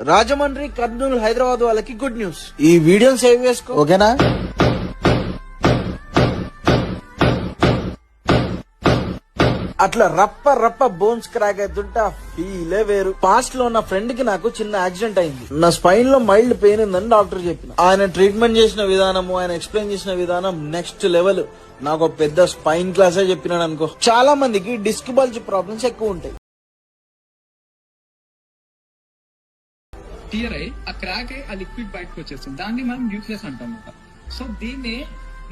రాజమండ్రి, కర్నూలు, హైదరాబాద్ వాళ్ళకి good news. ఈ వీడియోని సేవ్ చేసుకో, ఓకేనా? అట్లా రప్ప బోన్స్ క్రాక్ అవుతుంటే ఆ ఫీలే వేరు. పాస్ట్ లో నా ఫ్రెండ్ కి నాకు చిన్న యాక్సిడెంట్ అయింది. నా స్పైన్ లో మైల్డ్ పెయిన్ ఉందని డాక్టర్ చెప్పిన. ఆయన ట్రీట్మెంట్ చేసిన విధానము, ఆయన ఎక్స్ప్లెయిన్ చేసిన విధానం నెక్స్ట్ లెవెల్. నాకు ఒక పెద్ద స్పైన్ క్లాసే చెప్పినాడు అనుకో. చాలా మందికి డిస్క్ బల్జ్ ప్రాబ్లమ్స్ ఎక్కువ ఉంటాయి. టియర్ అయ్యి ఆ క్రాక్ అయ్యి ఆ లిక్విడ్ బయటకు వచ్చేస్తుంది. దాన్ని మనం న్యూక్లియస్ అంటాం. సో దీన్ని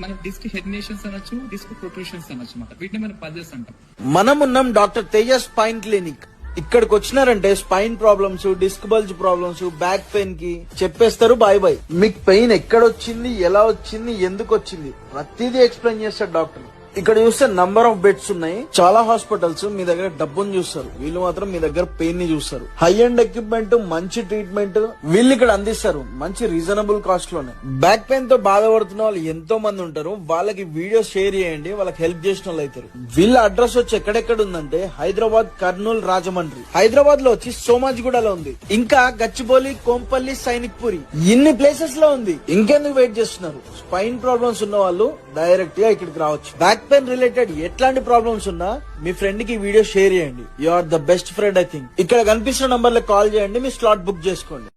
మనం డిస్క్ హెర్నియేషన్స్ అనొచ్చు, డిస్క్ ప్రొట్రూషన్స్ అనొచ్చు అన్నమాట. వీటిని మనం పల్సెస్ అంటాం. మనం ఉన్నాం డాక్టర్ తేజ స్పైన్ క్లినిక్. ఇక్కడికి వచ్చినారంటే spine problems, disc bulge problems, back pain కి చెప్పేస్తారు బాయ్ బాయ్. మీకు పెయిన్ ఎక్కడొచ్చింది, ఎలా వచ్చింది, ఎందుకు వచ్చింది, ప్రతిదీ ఎక్స్ప్లెయిన్ చేస్తారు డాక్టర్. ఇక్కడ చూస్తే నంబర్ ఆఫ్ బెడ్స్ ఉన్నాయి. చాలా హాస్పిటల్స్ మీ దగ్గర డబ్బుని చూస్తారు, వీళ్ళు మాత్రం మీ దగ్గర పెయిన్ ని చూస్తారు. హై అండ్ ఎక్విప్మెంట్, మంచి ట్రీట్మెంట్ వీళ్ళు ఇక్కడ అందిస్తారు, మంచి రీజనబుల్ కాస్ట్ లోనే. బ్యాక్ పెయిన్ తో బాధపడుతున్న వాళ్ళు ఎంతో మంది ఉంటారు. వాళ్ళకి వీడియో షేర్ చేయండి, వాళ్ళకి హెల్ప్ చేసిన వాళ్ళు అవుతారు. వీళ్ళ అడ్రస్ వచ్చి ఎక్కడెక్కడ ఉందంటే హైదరాబాద్, కర్నూలు, రాజమండ్రి. హైదరాబాద్ లో వచ్చి సోమాజిగూడలో ఉంది, ఇంకా గచ్చిబౌలి, కోంపల్లి, సైనిక్ పూరి, ఇన్ని ప్లేసెస్ లో ఉంది. ఇంకెందుకు వెయిట్ చేస్తున్నారు? స్పైన్ ప్రాబ్లమ్స్ ఉన్న వాళ్ళు డైరెక్ట్ గా ఇక్కడికి రావచ్చు. బ్యాక్ పెయిన్ రిలేటెడ్ ఎట్లాంటి ప్రాబ్లమ్స్ ఉన్నా మీ ఫ్రెండ్ కి వీడియో షేర్ చేయండి. You are the best friend I think. ఇక్కడ కనిపిస్తున్న నంబర్ లో కాల్ చేయండి, మీ స్లాట్ బుక్ చేసుకోండి.